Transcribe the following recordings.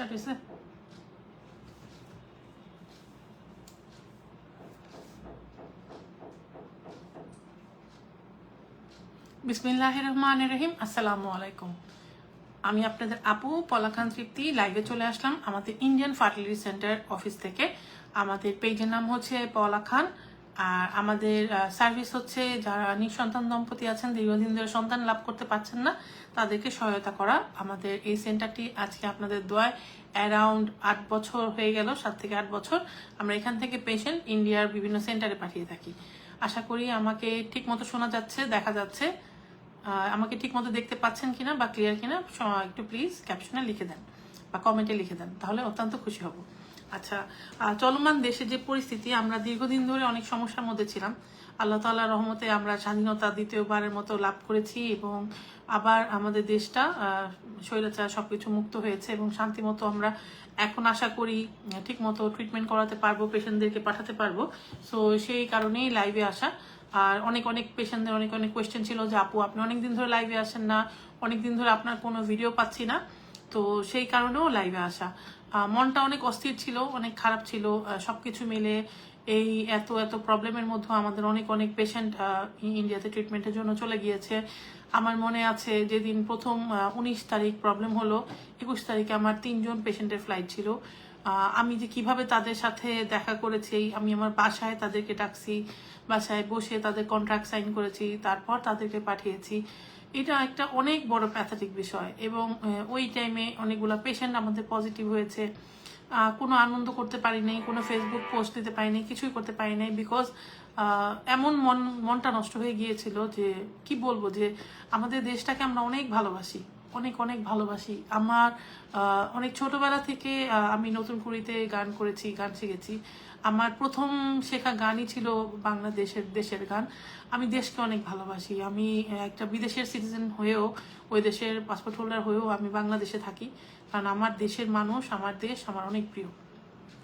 Start হয়েছে? বিসমিল্লাহির রহমানির রহিম। আসসালামু আলাইকুম। আমি আপনাদের আপু পলা খান তৃপ্তি লাইভে চলে আসলাম আমাদের ইন্ডিয়ান ফার্টিলিটি সেন্টার অফিস থেকে। আমাদের পেজের নাম হচ্ছে পলা খান। আর আমাদের সার্ভিস হচ্ছে যারা নিঃসন্তান দম্পতি আছেন, দীর্ঘদিন ধরে সন্তান লাভ করতে পারছেন না, তাদেরকে সহায়তা করা। আমাদের এই সেন্টারটি আজকে আপনাদের দোয়ায় অ্যারাউন্ড 8 বছর হয়ে গেল, 7 থেকে 8 বছর। আমরা এখান থেকে পেশেন্ট ইন্ডিয়ার বিভিন্ন সেন্টারে পাঠিয়ে থাকি। আশা করি আমাকে ঠিক মতো শোনা যাচ্ছে, দেখা যাচ্ছে। আমাকে ঠিক মতো দেখতে পাচ্ছেন কিনা বা ক্লিয়ার কিনা একটু প্লিজ ক্যাপশনে লিখে দেন বা কমেন্টে লিখে দেন, তাহলে অত্যন্ত খুশি হব। আচ্ছা, চলমান দেশে যে পরিস্থিতি, আমরা দীর্ঘদিন ধরে অনেক সমস্যার মধ্যে ছিলাম। আল্লাহ তাআলার রহমতে আমরা স্বাধীনতা দ্বিতীয়বারের মতো লাভ করেছি এবং আবার আমাদের দেশটা স্বৈরাচার সবকিছু মুক্ত হয়েছে এবং শান্তি মতো আমরা এখন আশা করি ঠিক মতো ট্রিটমেন্ট করাতে পারবো, পেশেন্টদেরকে পাঠাতে পারবো। সো সেই কারণেই লাইভে আসা। আর অনেক পেশেন্টদের অনেক কোয়েশ্চেন ছিল যে আপু আপনি অনেকদিন ধরে লাইভে আসেন না, অনেকদিন ধরে আপনার কোনো ভিডিও পাচ্ছি না। তো সেই কারণেও লাইভে আসা। মনটা অনেক অস্থির ছিল, অনেক খারাপ ছিল। সবকিছু মিলে এই এত প্রবলেমের মধ্যে আমাদের অনেক পেশেন্ট ইন্ডিয়াতে ট্রিটমেন্টের জন্য চলে গিয়েছে। আমার মনে আছে যেদিন প্রথম 19 তারিখ প্রবলেম হলো, 21 তারিখে আমার 3 জন পেশেন্টের ফ্লাইট ছিল। আমি যে কিভাবে তাদের সাথে দেখা করেছি, আমি আমার বাসায় তাদেরকে ডাকছি, বাসায় বসে তাদের কন্ট্রাক্ট সাইন করেছি, তারপর তাদেরকে পাঠিয়েছি। এটা একটা অনেক বড় প্যাথেটিক বিষয় এবং ওই টাইমে অনেকগুলো পেশেন্ট আমাদের পজিটিভ হয়েছে। কোনো আনন্দ করতে পারি নাই, কোনো ফেসবুক পোস্ট দিতে পারি নাই, কিছুই করতে পারি নাই, বিকজ এমন মনটা নষ্ট হয়ে গিয়েছিল যে কি বলবো, যে আমাদের দেশটাকে আমরা অনেক ভালোবাসি, অনেক ভালোবাসি। আমার অনেক ছোটবেলা থেকে আমি নতুন কুড়িতে গান করেছি, গান শিখেছি। আমার প্রথম শেখা গানই ছিল দেশের গান। আমি দেশকে অনেক ভালোবাসি। আমি একটা বিদেশের সিটিজেন হয়েও, ওই দেশের পাসপোর্ট হোল্ডার হয়েও আমি বাংলাদেশে থাকি, কারণ আমার দেশের মানুষ, আমার দেশ আমার অনেক প্রিয়,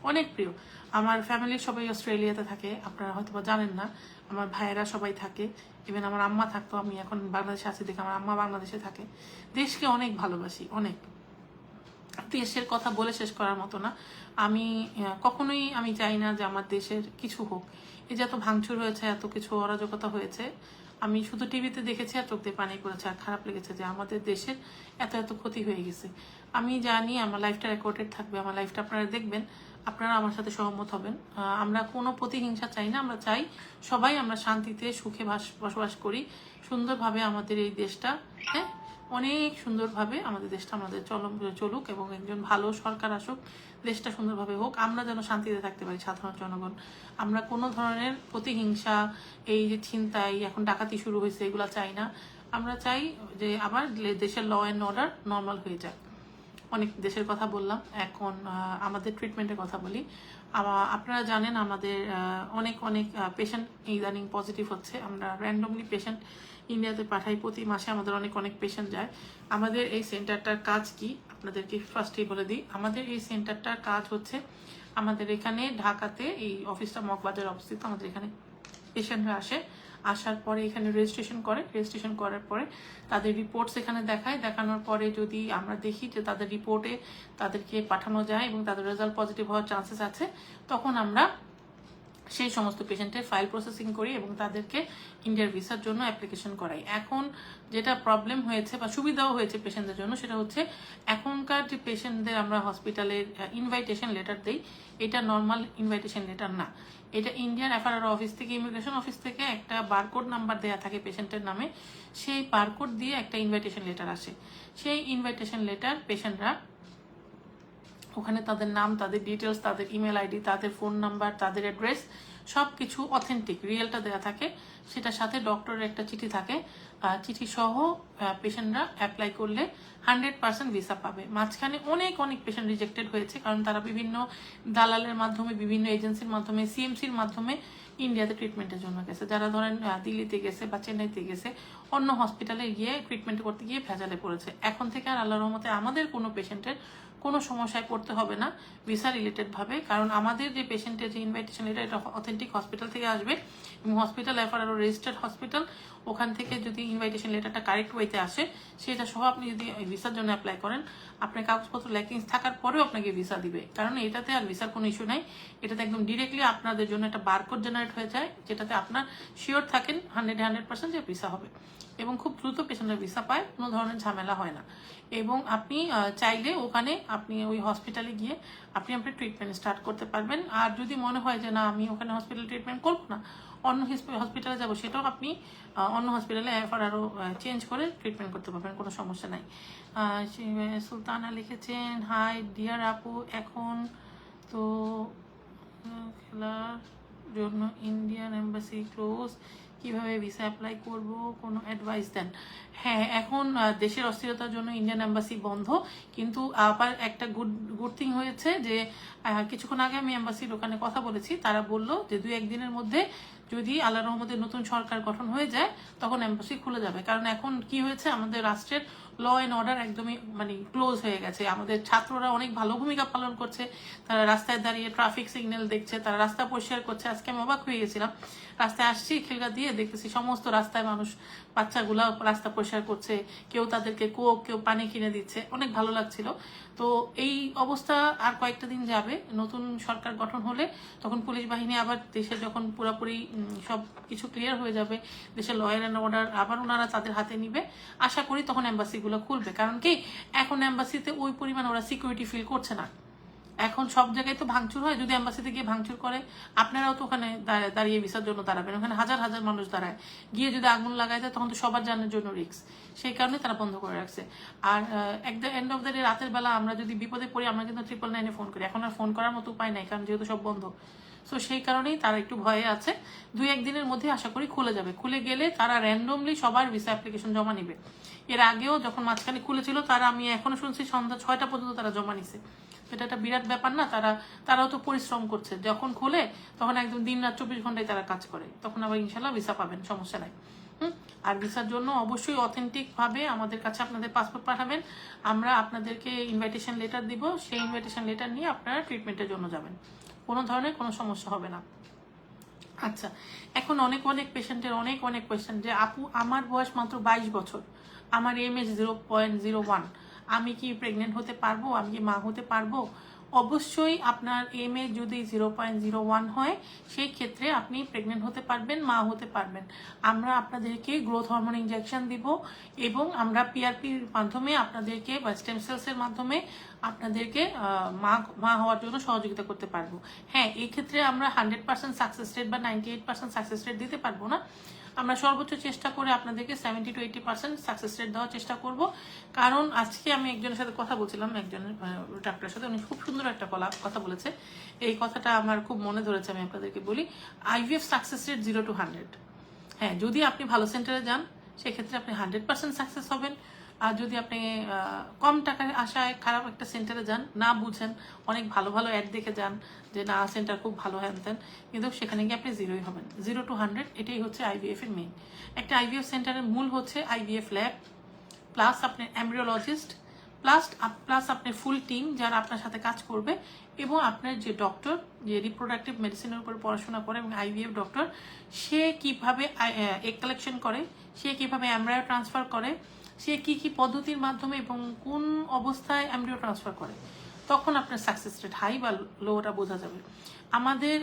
অনেক প্রিয়। আমার ফ্যামিলির সবাই অস্ট্রেলিয়াতে থাকে, আপনারা হয়তো বা জানেন না। আমার ভাইয়েরা সবাই থাকে, ইভেন আমার আম্মা থাকতো, আমি এখন বাংলাদেশে আছি দেখে আমার আম্মা বাংলাদেশে থাকে। দেশকে অনেক ভালোবাসি, অনেক। দেশের কথা বলে শেষ করার মতো না। আমি কখনোই আমি চাই না যে আমার দেশের কিছু হোক। এই যে এত ভাঙচুর হয়েছে, এত কিছু অরাজকতা হয়েছে, আমি শুধু টিভিতে দেখেছি আর চোখ দিয়ে পানি পড়েছে, আর খারাপ লেগেছে যে আমাদের দেশের এত ক্ষতি হয়ে গেছে। আমি জানি আমার লাইফটা রেকর্ডেড থাকবে, আমার লাইফটা আপনারা দেখবেন, আপনারা আমার সাথে সহমত হবেন। আমরা কোনো প্রতিহিংসা চাই না, আমরা চাই সবাই আমরা শান্তিতে সুখে বসবাস করি, সুন্দরভাবে আমাদের এই দেশটা, হ্যাঁ, অনেক সুন্দরভাবে আমাদের দেশটা আমাদের চলুক এবং একজন ভালো সরকার আসুক, দেশটা সুন্দরভাবে হোক, আমরা যেন শান্তিতে থাকতে পারি সাধারণ জনগণ। আমরা কোনো ধরনের প্রতিহিংসা, এই যে ছিনতাই, এখন ডাকাতি শুরু হয়েছে, এগুলো চাই না। আমরা চাই যে আবার দেশের ল অ্যান্ড অর্ডার নর্মাল হয়ে যাক। অনেক দেশের কথা বললাম, এখন আমাদের ট্রিটমেন্টের কথা বলি। আপনারা জানেন আমাদের অনেক পেশেন্ট ইদানিং পজিটিভ হচ্ছে। আমরা র্যান্ডমলি পেশেন্ট ইন্ডিয়াতে পাঠাই, প্রতি মাসে আমাদের অনেক পেশেন্ট যায়। আমাদের এই সেন্টারটার কাজ কি আপনাদেরকে ফার্স্টেই বলে দিই। আমাদের এই সেন্টারটার কাজ হচ্ছে, আমাদের এখানে ঢাকাতে এই অফিসটা মগবাজারে অবস্থিত। আমাদের এখানে পেশেন্টরা আসার পরে এখানে রেজিস্ট্রেশন করার পরে তাদের রিপোর্টস এখানে দেখানোর পরে যদি আমরা দেখি যে তাদের রিপোর্টে তাদেরকে পাঠানো যায় এবং তাদের রেজাল্ট পজিটিভ হওয়ার চান্সেস আছে, তখন আমরা সেই সমস্ত পেশেন্টের ফাইল প্রসেসিং করি এবং তাদেরকে ইন্ডিয়ার ভিসার জন্য অ্যাপ্লিকেশন করাই। এখন যেটা প্রবলেম হয়েছে বা সুবিধাও হয়েছে পেশেন্টদের জন্য, সেটা হচ্ছে এখনকার যে পেশেন্টদের আমরা হসপিটালের ইনভাইটেশন লেটার দেই, এটা নর্মাল ইনভাইটেশন লেটার না। এটা ইন্ডিয়ান এফআরআর অফিস থেকে, ইমিগ্রেশন অফিস থেকে একটা বারকোড নাম্বার দেওয়া থাকে পেশেন্টের নামে। সেই বারকোড দিয়ে একটা ইনভাইটেশন লেটার আসে। সেই ইনভাইটেশন লেটার পেশেন্টরা ওখানে তাদের নাম, তাদের ডিটেলস, তাদের ইমেল আইডি, তাদের ফোন নাম্বার, তাদের অ্যাড্রেস, সব কিছু অথেন্টিক রিয়েলটা দেওয়া থাকে। সেটার সাথে ডক্টরের একটা চিঠি থাকে। চিঠি সহ পেশেন্টরা অ্যাপ্লাই করলে 100% ভিসা পাবে। মাঝখানে অনেক পেশেন্ট রিজেক্টেড হয়েছে, কারণ তারা বিভিন্ন দালালের মাধ্যমে, বিভিন্ন এজেন্সির মাধ্যমে, সিএমসির মাধ্যমে ইন্ডিয়াতে ট্রিটমেন্টের জন্য গেছে। যারা ধরেন দিল্লিতে গেছে বা চেন্নাইতে গেছে, অন্য হসপিটালে গিয়ে ট্রিটমেন্ট করতে গিয়ে ভেজালে পড়েছে। এখন থেকে আর আল্লাহর রহমতে আমাদের কোনো পেশেন্টের কোনো সমস্যায় পড়তে হবে না ভিসা রিলেটেডভাবে, কারণ আমাদের যে পেশেন্টের যে ইনভাইটেশন লেটার এটা অথেন্টিক হসপিটাল থেকে আসবে এবং হসপিটাল এফআরআরও রেজিস্টার্ড হসপিটাল, ওখান থেকে যদি ইনভাইটেশন লেটারটা কারেক্ট ওয়েতে আসে সেটা সহ আপনি যদি ভিসার জন্য অ্যাপ্লাই করেন আপনার কাগজপত্র ল্যাকিংস থাকার পরেও আপনাকে ভিসা দিবে, কারণ এটাতে আর ভিসার কোনো ইস্যু নাই। এটাতে একদম ডিরেক্টলি আপনাদের জন্য একটা বারকোড জেনারেট হয়ে যায়, যেটাতে আপনার শিওর থাকেন 100% যে ভিসা হবে এবং খুব দ্রুত পেশেন্টের ভিসা পায়, কোনো ধরনের ঝামেলা হয় না। এবং আপনি চাইলে ওখানে আপনি ওই হসপিটালে গিয়ে আপনি আপনার ট্রিটমেন্ট স্টার্ট করতে পারবেন। আর যদি মনে হয় যে না আমি ওখানে হসপিটাল ট্রিটমেন্ট করবো না, অন্য হসপিটালে যাব, সেটাও আপনি অন্য হসপিটালে আরও চেঞ্জ করে ট্রিটমেন্ট করতে পারবেন, কোনো সমস্যা নাই। সুলতানা লিখেছেন, হাই ডিয়ার আপু, এখন তো খেলার জন্য ইন্ডিয়ান এম্বাসি ক্লোজ, কিভাবে ভিসা অ্যাপ্লাই করব, কোনো অ্যাডভাইস দেন। হ্যাঁ, এখন দেশের অস্থিরতার জন্য ইন্ডিয়ান এম্বাসি বন্ধ, কিন্তু আবার একটা গুড থিং হয়েছে যে কিছুক্ষণ আগে আমি এম্বাসির ওখানে কথা বলেছি, তারা বলল যে 2-1 দিনের মধ্যে যদি আল্লাহ রহমতের নতুন সরকার গঠন হয়ে যায় তখন এম্বাসি খুলে যাবে। কারণ এখন কি হয়েছে, আমাদের রাষ্ট্রের ল অ্যান্ড অর্ডার একদমই ক্লোজ হয়ে গেছে। আমাদের ছাত্ররা অনেক ভালো ভূমিকা পালন করছে, তারা রাস্তায় দাঁড়িয়ে ট্রাফিক সিগন্যাল দেখছে, তারা রাস্তা পরিষ্কার করছে। আজকে আমি অবাক হয়ে গেছিলাম, রাস্তায় আসছি খেলগা দিয়ে দেখতেছি সমস্ত রাস্তায় মানুষ, বাচ্চাগুলা রাস্তা পরিষ্কার করছে, কেউ তাদেরকে কোক, কেউ পানি কিনে দিচ্ছে, অনেক ভালো লাগছিল। তো এই অবস্থা আর কয়েকটা দিন যাবে, নতুন সরকার গঠন হলে তখন পুলিশ বাহিনী আবার দেশে যখন পুরোপুরি সব কিছু ক্লিয়ার হয়ে যাবে, দেশের ল অ্যান্ড অর্ডার আবার ওনারা তাদের হাতে নিবে, আশা করি তখন এম্বাসিগুলো খুলবে। কারণ কি, এখন এম্বাসিতে ওই পরিমাণ ওরা সিকিউরিটি ফিল করছে না। এখন সব জায়গায় তো ভাঙচুর হয়, যদি এম্বাসিতে গিয়ে ভাঙচুর করে আপনারাও তো ওখানে দাঁড়িয়ে ভিসার জন্য দাঁড়াবেন, ওখানে হাজার হাজার মানুষ দাঁড়ায়, গিয়ে যদি আগুন লাগায় যায় তখন তো সবার জানার জন্য রিস্ক, সেই কারণে তারা বন্ধ করে রাখছে। আর at the end of the day রাতের বেলা আমরা যদি বিপদে পড়ি আমরা কিন্তু 999 ফোন করি, এখন আর ফোন করার মতো উপায় নাই, কারণ যেহেতু সব বন্ধ। সো সেই কারণেই তারা একটু ভয়ে আছে। 2-1 দিনের মধ্যে আশা করি খুলে যাবে। খুলে গেলে তারা র্যান্ডমলি সবার ভিসা অ্যাপ্লিকেশন জমা নিবে। এর আগেও যখন মাঝখানে খুলেছিল তারা, আমি এখনো শুনছি সন্ধ্যা 6টা পর্যন্ত তারা জমা নিছে। এটা একটা বিরাট ব্যাপার না, তারাও তো পরিশ্রম করছে। যখন খুলে তখন একদম দিন রাত 24 ঘন্টায় তারা কাজ করে, তখন আবার ইনশাল্লাহ ভিসা পাবেন, সমস্যা নাই। আর ভিসার জন্য অবশ্যই অথেন্টিক ভাবে আমাদের কাছে আপনাদের পাসপোর্ট পাঠাবেন, আমরা আপনাদেরকে ইনভাইটেশন লেটার দিব, সেই ইনভাইটেশন লেটার নিয়ে আপনারা ট্রিটমেন্টের জন্য যাবেন, কোনো ধরনের কোনো সমস্যা হবে না। আচ্ছা, এখন অনেক পেশেন্টের অনেক কোয়েশ্চেন যে আপু আমার বয়স মাত্র 22 বছর, আমার এমএস 0.01, আমি কি প্রেগনেন্ট হতে পারবো, আমি কি মা হতে পারবো? অবশ্যই আপনার এমএস যদি 0.01 হয় সেই ক্ষেত্রে আপনি প্রেগনেন্ট হতে পারবেন, মা হতে পারবেন। আমরা আপনাদেরকে গ্রোথ হরমোন ইনজেকশন দিব এবং আমরা পিআরপির মাধ্যমে আপনাদেরকে বা স্টেম সেলসের মাধ্যমে আপনাদেরকে মা হওয়ার জন্য সহযোগিতা করতে পারবো। হ্যাঁ, এই ক্ষেত্রে আমরা 100% সাকসেস রেট বা 98% সাকসেস রেট দিতে পারবো না, আমরা সর্বোচ্চ চেষ্টা করে আপনাদেরকে 70 to 80% সাকসেস রেট দেওয়ার চেষ্টা করব। কারণ আজকে আমি একজনের সাথে কথা বলছিলাম, একজনের ডাক্তারের সাথে, উনি খুব সুন্দর একটা কথা বলেছে, এই কথাটা আমার খুব মনে ধরেছে, আমি আপনাদেরকে বলি। IVF success rate 0 to 100। হ্যাঁ, যদি আপনি ভালো সেন্টারে যান সেক্ষেত্রে আপনি 100% সাকসেস হবেন। আর যদি আপনি কম টাকার আশায় খারাপ একটা সেন্টারে যান, না বুঝেন, অনেক ভালো অ্যাড দেখে যান যে না সেন্টার খুব ভালো হ্যান, কিন্তু সেখানে গিয়ে আপনি 0ই হবেন। 0 to 100 এটাই হচ্ছে আইভিএফ এর মেইন। একটা আইভিএফ সেন্টারের মূল হচ্ছে আইভিএফ ল্যাব, প্লাস আপনার এমব্রিওলজিস্ট, প্লাস আপনার ফুল টিম যারা আপনার সাথে কাজ করবে, এবং আপনার যে ডক্টর, যে রিপ্রোডাক্টিভ মেডিসিনের উপরে পড়াশোনা করে এবং আইভিএফ ডক্টর, সে কিভাবে এগ কালেকশন করে, সে কিভাবে এমব্রায়ো ট্রান্সফার করে, সে কি পদ্ধতির মাধ্যমে এবং কোন অবস্থায় এমব্রিও ট্রান্সফার করে, তখন আপনার সাকসেস রেট হাই বা লোটা বোঝা যাবে।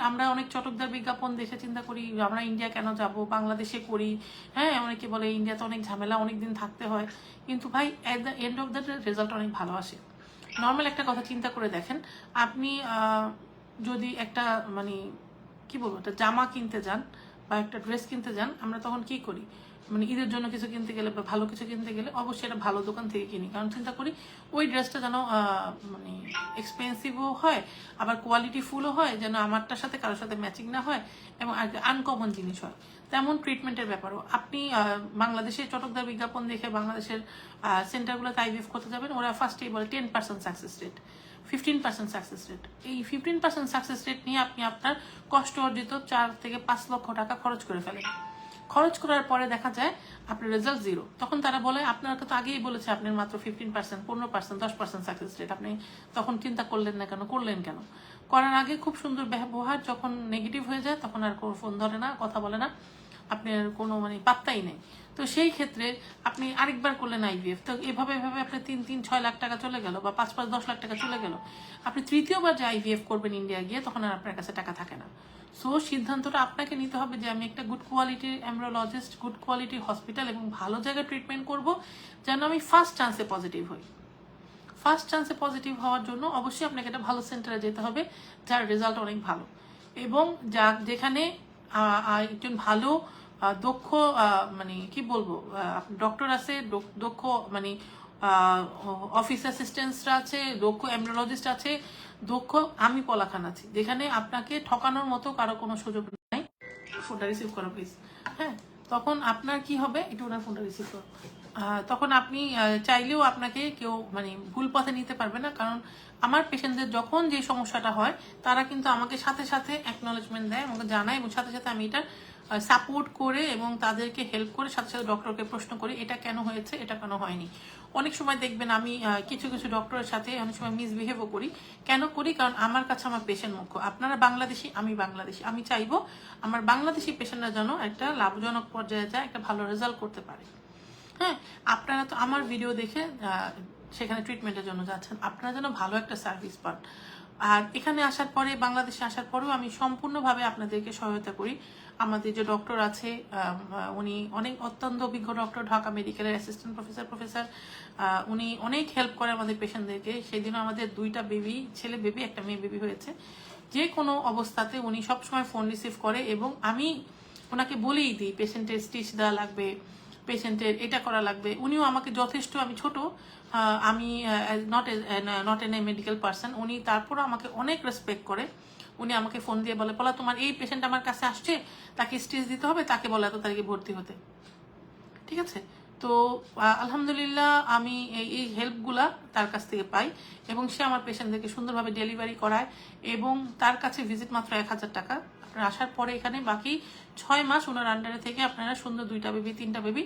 আমরা অনেক চটকদার বিজ্ঞাপন দেখে চিন্তা করি আমরা ইন্ডিয়া কেন যাব, বাংলাদেশে করি। হ্যাঁ, অনেকে বলে ইন্ডিয়াতে অনেক ঝামেলা, অনেক দিন থাকতে হয়, কিন্তু ভাই at the end of the result অনেক ভালো আসে। নর্মাল একটা কথা চিন্তা করে দেখেন, আপনি যদি একটা কি বলবো, একটা জামা কিনতে যান বা একটা ড্রেস কিনতে যান, আমরা তখন কি করি, ঈদের জন্য কিছু কিনতে গেলে বা ভালো কিছু কিনতে গেলে অবশ্যই এটা ভালো দোকান থেকে কিনি, কারণ চিন্তা করি ওই ড্রেসটা যেন এক্সপেন্সিভও হয়, আবার কোয়ালিটি ফুলও হয়, যেন আমারটার সাথে কারোর সাথে ম্যাচিং না হয় এবং আনকমন জিনিস হয়। তেমন ট্রিটমেন্টের ব্যাপারও আপনি বাংলাদেশের চটকদার বিজ্ঞাপন দেখে বাংলাদেশের সেন্টারগুলোতে আইভিএফ করতে যাবেন, ওরা ফার্স্টেই বলে 10% সাকসেস রেট, 15% সাকসেস রেট। এই 15% সাকসেস রেট নিয়ে আপনি আপনার কষ্ট অর্জিত 4 থেকে 5 লক্ষ টাকা খরচ করে ফেলেন। খরচ করার পরে দেখা যায় আপনার রেজাল্ট 0। তখন তারা বলে আপনাকে তো আগেই বলেছে আপনার মাত্র 15%, 15%, 10% সাকসেস রেট, আপনি তখন চিন্তা করলেন না কেন, করলেন কেন? করার আগে খুব সুন্দর ব্যবহার, যখন নেগেটিভ হয়ে যায় তখন আর কোনো ফোন ধরে না, কথা বলে না, আপনার কোনো মানে পাত্তাই নেই। তো সেই ক্ষেত্রে আপনি আরেকবার করলেন আইভিএফ, তো এভাবে আপনি 3-6 লাখ টাকা চলে গেল, বা 5-10 লাখ টাকা চলে গেল। আপনি তৃতীয়বার যে আইভিএফ করবেন ইন্ডিয়া গিয়ে, তখন আর আপনার কাছে টাকা থাকে না। সো সিদ্ধান্তটা আপনাকে নিতে হবে যে আমি একটা গুড কোয়ালিটির এমব্রিওলজিস্ট, গুড কোয়ালিটির হসপিটাল এবং ভালো জায়গায় ট্রিটমেন্ট করব, যেন আমি ফার্স্ট চান্সে পজিটিভ হই। ফার্স্ট চান্সে পজিটিভ হওয়ার জন্য অবশ্যই আপনাকে একটা ভালো সেন্টারে যেতে হবে যার রেজাল্ট অনেক ভালো, এবং যেখানে একজন ভালো দক্ষ মানে কি বলবো ডক্টর আছে, দক্ষ মানে অফিস অ্যাসিস্ট্যান্টসরা আছে, দক্ষ এমব্রিওলজিস্ট আছে, দক্ষ আমি পলা খান আছি, যেখানে আপনাকে ঠকানোর মতো কারো কোনো সুযোগ নাই। ফোনটা রিসিভ করো প্লিজ। হ্যাঁ, তখন আপনার কি হবে, একটু ওনার ফোনটা রিসিভ করো। তখন আপনি চাইলেও আপনাকে কেউ মানে ভুল পথে নিতে পারবে না, কারণ আমার পেশেন্টদের যখন যে সমস্যাটা হয় তারা কিন্তু আমাকে সাথে সাথে অ্যাকনলেজমেন্ট দেয়, আমাকে জানায়, এবং সাথে সাথে আমি এটা সাপোর্ট করে এবং তাদেরকে হেল্প করে সাথে সাথে ডক্টরকে প্রশ্ন করি এটা কেন হয়েছে, এটা কেন হয়নি। অনেক সময় দেখবেন আমি কিছু কিছু ডক্টরের সাথে অনেক সময় মিসবিহেভও করি। কেন করি? কারণ আমার কাছে আমার পেশেন্ট মুখ্য। আপনারা বাংলাদেশি, আমি বাংলাদেশি, আমি চাইবো আমার বাংলাদেশি পেশেন্টরা যেন একটা লাভজনক পর্যায়ে যায়, একটা ভালো রেজাল্ট করতে পারে। হ্যাঁ, আপনারা তো আমার ভিডিও দেখে সেখানে ট্রিটমেন্টের জন্য যাচ্ছেন, আপনারা যেন ভালো একটা সার্ভিস পান। আর এখানে আসার পরে, বাংলাদেশে আসার পরেও আমি সম্পূর্ণভাবে আপনাদেরকে সহায়তা করি। আমাদের যে ডক্টর আছে উনি অনেক অত্যন্ত অভিজ্ঞ ডক্টর, ঢাকা মেডিকেলের অ্যাসিস্ট্যান্ট প্রফেসর, উনি অনেক হেল্প করে আমাদের পেশেন্টদেরকে। সেদিনও আমাদের 2টা বেবি, ছেলে বেবি, একটা মেয়ে বেবি হয়েছে। যে কোনো অবস্থাতে উনি সবসময় ফোন রিসিভ করে, এবং আমি ওনাকে বলেই দিই পেশেন্টের স্টিচ দেওয়া লাগবে, পেশেন্টের এটা করা লাগবে। উনিও আমাকে যথেষ্ট, আমি ছোট, আমি not N A medical person, উনি তারপরও আমাকে অনেক রেসপেক্ট করে। উনি আমাকে ফোন দিয়ে বলে, বলা তোমার এই পেশেন্ট আমার কাছে আসছে, তাকে স্টিচ দিতে হবে, তাকে বলে এত তারিখে ভর্তি হতে। ঠিক আছে? তো আলহামদুলিল্লাহ আমি এই হেল্পগুলা তার কাছ থেকে পাই, এবং সে আমার পেশেন্টদেরকে সুন্দরভাবে ডেলিভারি করায়, এবং তার কাছে ভিজিট মাত্র 1000 টাকা। আপনারা আসার পরে এখানে বাকি 6 মাস ওনার আন্ডারে থেকে আপনারা সুন্দর 2টা বেবি, 3টা বেবি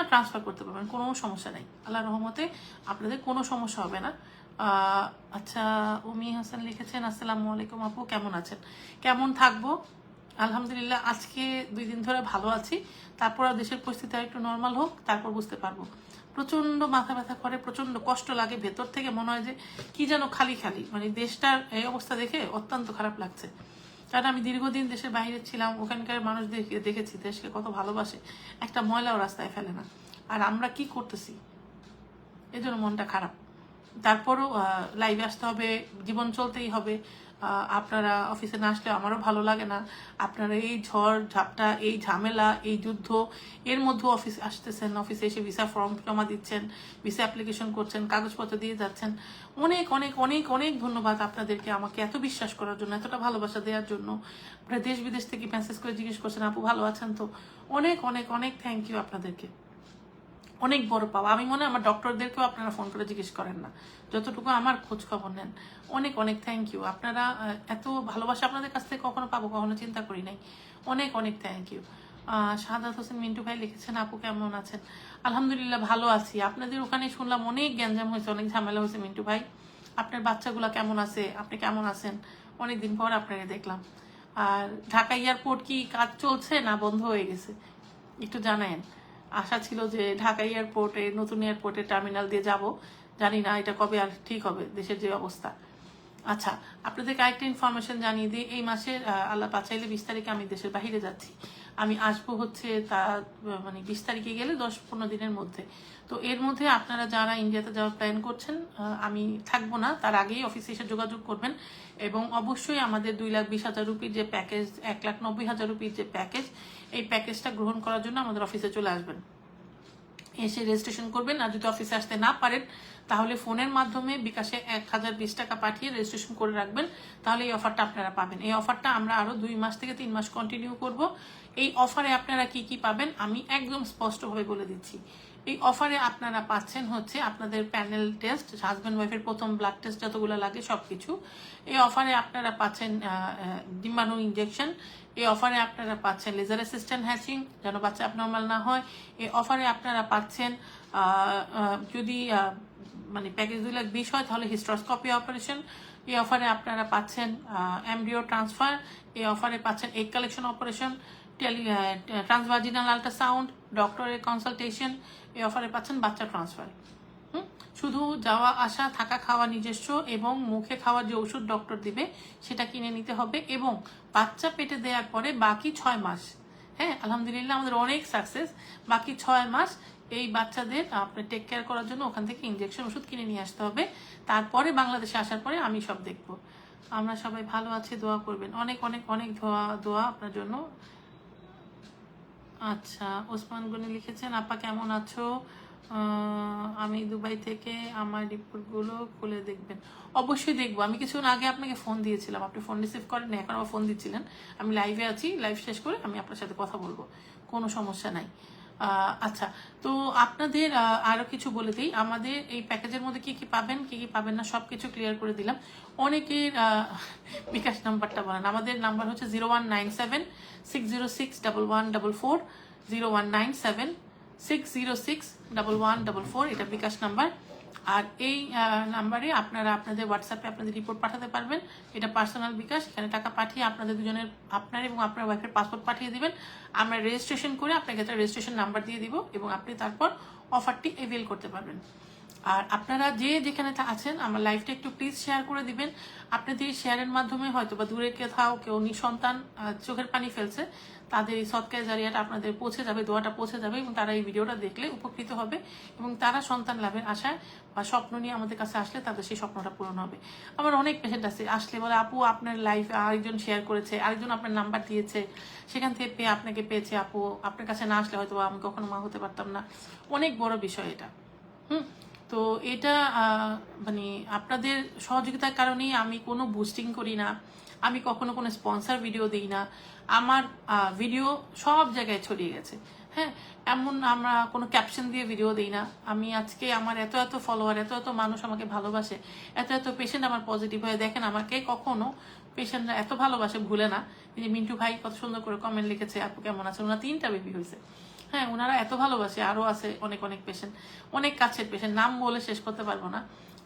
ট্রান্সফার করতে পারবেন, কোনো সমস্যা নেই। আল্লাহর রহমতে আপনাদের কোনো সমস্যা হবে না। আচ্ছা, উমি হাসান লিখেছেন, আসসালামু আলাইকুম আপু, কেমন আছেন? কেমন থাকবো, আলহামদুলিল্লাহ আজকে 2 দিন ধরে ভালো আছি। তারপর দেশের পরিস্থিতি একটু নর্মাল হোক, তারপর বুঝতে পারবো। প্রচন্ড মাথা ব্যথা করে, প্রচন্ড কষ্ট লাগে, ভেতর থেকে মনে হয় যে কি যেন খালি খালি, মানে দেশটার এই অবস্থা দেখে অত্যন্ত খারাপ লাগছে। কারণ আমি দীর্ঘদিন দেশের বাইরে ছিলাম, ওখানকার মানুষদেরকে দেখেছি দেশকে কত ভালোবাসে, একটা ময়লাও রাস্তায় ফেলে না। আর আমরা কি করতেছি, এজন্য মনটা খারাপ। তারপরও লাইভে আসতে হবে, জীবন চলতেই হবে। আপনারা অফিসে না আসলে আমারও ভালো লাগে না। আপনারা এই ঝড় ঝাপটা, এই ঝামেলা, এই যুদ্ধ, এর মধ্যে অফিসে আসতেছেন, অফিসে এসে ভিসা ফর্ম জমা দিচ্ছেন, ভিসা অ্যাপ্লিকেশন করছেন, কাগজপত্র দিয়ে যাচ্ছেন। অনেক অনেক অনেক অনেক ধন্যবাদ আপনাদেরকে, আমাকে এত বিশ্বাস করার জন্য, এতটা ভালোবাসা দেওয়ার জন্য। আপনারা দেশ বিদেশ থেকে মেসেজ করে জিজ্ঞেস করছেন আপু ভালো আছেন তো, অনেক অনেক অনেক থ্যাংক ইউ আপনাদেরকে। অনেক বড় পাওয়া। আমি মনে হয় আমার ডক্টরদেরকেও আপনারা ফোন করে জিজ্ঞেস করেন না, যতটুকু আমার খোঁজ খবর নেন। অনেক অনেক থ্যাংক ইউ। আপনারা এত ভালোবাসা আপনাদের কাছ থেকে কখনো পাবো, কখনো চিন্তা করি নাই। অনেক অনেক থ্যাংক ইউ। শাহাদাত হোসেন মিন্টু ভাই লিখেছেন, আপু কেমন আছেন? আলহামদুলিল্লাহ ভালো আছি। আপনাদের ওখানে শুনলাম অনেক গ্যাঞ্জাম হয়েছে, অনেক ঝামেলা হয়েছে। মিন্টু ভাই, আপনার বাচ্চাগুলো কেমন আছে? আপনি কেমন আছেন? অনেকদিন পর আপনাকে দেখলাম। আর ঢাকা এয়ারপোর্ট কি কাজ চলছে না বন্ধ হয়ে গেছে, একটু জানায়েন। আশা ছিল যে ঢাকা এয়ারপোর্টে, নতুন এয়ারপোর্টে টার্মিনাল দিয়ে যাব, জানি না এটা কবে আর ঠিক হবে, দেশের যে অবস্থা। আচ্ছা, আপনাদেরকে আরেকটা ইনফরমেশন জানিয়ে দিই, এই মাসের আল্লাহ বাঁচাইলে 20 তারিখে আমি দেশের বাইরে যাচ্ছি। আমি আসবো হচ্ছে তা মানে 20 তারিখে গেলে 10-15 দিনের মধ্যে। তো এর মধ্যে আপনারা যারা ইন্ডিয়াতে যাওয়ার প্ল্যান করছেন, আমি থাকবো না, তার আগেই অফিসে এসে যোগাযোগ করবেন, এবং অবশ্যই আমাদের 2,20,000 রুপির যে প্যাকেজ, 1,90,000 রুপির যে প্যাকেজ, এই প্যাকেজটা গ্রহণ করার জন্য আমাদের অফিসে চলে আসবেন, এসে রেজিস্ট্রেশন করবেন। আর যদি অফিসে আসতে না পারেন তাহলে ফোনের মাধ্যমে বিকাশে 1020 টাকা পাঠিয়ে রেজিস্ট্রেশন করে রাখবেন, তাহলে এই অফারটা আপনারা পাবেন। এই অফারটা আমরা আরো 2 মাস থেকে 3 মাস কন্টিনিউ করব। এই অফারে আপনারা কি কি পাবেন আমি একদম স্পষ্টভাবে বলে দিচ্ছি। এই অফারে আপনারা পাচ্ছেন হচ্ছে আপনাদের প্যানেল টেস্ট, হাজব্যান্ড ওয়াইফের প্রথম ব্লাড টেস্ট যতগুলো লাগে সব কিছু। এই অফারে আপনারা পাচ্ছেন ডিম্বাণু ইনজেকশন। এই অফারে আপনারা পাচ্ছেন লেজার অ্যাসিস্ট্যান্ট হ্যাচিং, যেন বাচ্চা অ্যাবনর্মাল না হয়। এই অফারে আপনারা পাচ্ছেন যদি মানে প্যাকেজ 2,20,000 হয় তাহলে হিস্ট্রোস্কোপি অপারেশন। এই অফারে আপনারা পাচ্ছেন এমব্রিও ট্রান্সফার। এই অফারে পাচ্ছেন এগ কালেকশন অপারেশন, ট্রান্সভার্জিনাল আল্ট্রাসাউন্ড, ডক্টরের কনসালটেশন। এই অফারে পাচ্ছেন বাচ্চা ট্রান্সফার। শুধু যাওয়া আসা থাকা খাওয়া নিজস্ব, এবং মুখে খাওয়ার যে ওষুধ ডক্টর দিবে সেটা কিনে নিতে হবে, এবং বাচ্চা পেটে দেওয়ার পরে বাকি 6 মাস, হ্যাঁ আলহামদুলিল্লাহ আমাদের অনেক সাকসেস, বাকি 6 মাস এই বাচ্চাদের আপনি টেক কেয়ার করার জন্য ওখান থেকে ইনজেকশন ওষুধ কিনে নিয়ে আসতে হবে। তারপরে বাংলাদেশে আসার পরে আমি সব দেখব। আমরা সবাই ভালো আছি, দোয়া করবেন, অনেক অনেক অনেক দোয়া আপনার জন্য। আচ্ছা, ওসমান গনি লিখেছেন, আপা কেমন আছো? আমি দুবাই থেকে, আমার রিপোর্টগুলো খুলে দেখবেন। অবশ্যই দেখবো। আমি কিছুক্ষণ আগে আপনাকে ফোন দিয়েছিলাম, আপনি ফোন রিসিভ করেন না, এখন আবার ফোন দিচ্ছিলেন। আমি লাইভে আছি, লাইভ শেষ করে আমি আপনার সাথে কথা বলবো, কোনো সমস্যা নাই। আচ্ছা, তো আপনাদের আরো কিছু বলে দিই, আমাদের এই প্যাকেজের মধ্যে কি কি পাবেন কি কি পাবেন না সব কিছু ক্লিয়ার করে দিলাম। অনেকের বিকাশ নাম্বারটা বলেন। আমাদের নাম্বার হচ্ছে 0197-606-1144, 0197-606-1144, এটা বিকাশ নাম্বার। আর এই নাম্বারে আপনারা আপনাদের হোয়াটসঅ্যাপে আপনাদের রিপোর্ট পাঠাতে পারবেন। এটা পার্সোনাল বিকাশ, এখানে টাকা পাঠিয়ে আপনাদের দুজনের, আপনার এবং আপনার ওয়াইফের পাসপোর্ট পাঠিয়ে দিবেন। আমরা রেজিস্ট্রেশন করে আপনাকে একটা রেজিস্ট্রেশন নাম্বার দিয়ে দিব, এবং আপনি তারপর অফারটি এভেল করতে পারবেন। আর আপনারা যে যেখানে আছেন আমার লাইভটা একটু প্লিজ শেয়ার করে দিবেন। আপনাদের শেয়ারের মাধ্যমে হয়তো বা দূরে কোথাও কেউ নিঃসন্তান চোখের পানি ফেলছে, তাদের এই সদকায়ে জারিয়াটা আপনাদের পৌঁছে যাবে, দোয়াটা পৌঁছে যাবে, এবং তারা এই ভিডিওটা দেখলে উপকৃত হবে, এবং তারা সন্তান লাভের আশায় বা স্বপ্ন নিয়ে আমাদের কাছে আসলে তাদের সেই স্বপ্নটা পূরণ হবে। আমার অনেক পেশেন্ট আছে, আসলে বলে আপু আপনার লাইফ আরেকজন শেয়ার করেছে, আরেকজন আপনার নাম্বার দিয়েছে, সেখান থেকে পেয়ে আপনাকে পেয়েছে, আপু আপনার কাছে না আসলে হয়তো আমি কখনো মা হতে পারতাম না। অনেক বড় বিষয় এটা। তো এটা মানে আপনাদের সহযোগিতার কারণেই আমি কোনো বুস্টিং করি না, আমি কখনো কোনো স্পন্সর ভিডিও দিই না, আমার ভিডিও সব জায়গায় ছড়িয়ে গেছে। হ্যাঁ, এমন আমরা কোনো ক্যাপশন দিয়ে ভিডিও দিই না। আমি আজকে আমার এত এত ফলোয়ার, এত এত মানুষ আমাকে ভালোবাসে, এত এত পেশেন্ট আমার পজিটিভ হয়ে দেখেন, আমাকে কখনো পেশেন্টরা এত ভালোবাসে ভুলে না। যে মিন্টু ভাই কত সুন্দর করে কমেন্ট লিখেছে, আপু কেমন আছে, ওনার 3টা বেবি হয়েছে। হ্যাঁ, ওনারা এত ভালোবাসে। আরও আছে অনেক অনেক পেশেন্ট, অনেক কাছের পেশেন্ট, নাম বলে শেষ করতে পারবো না।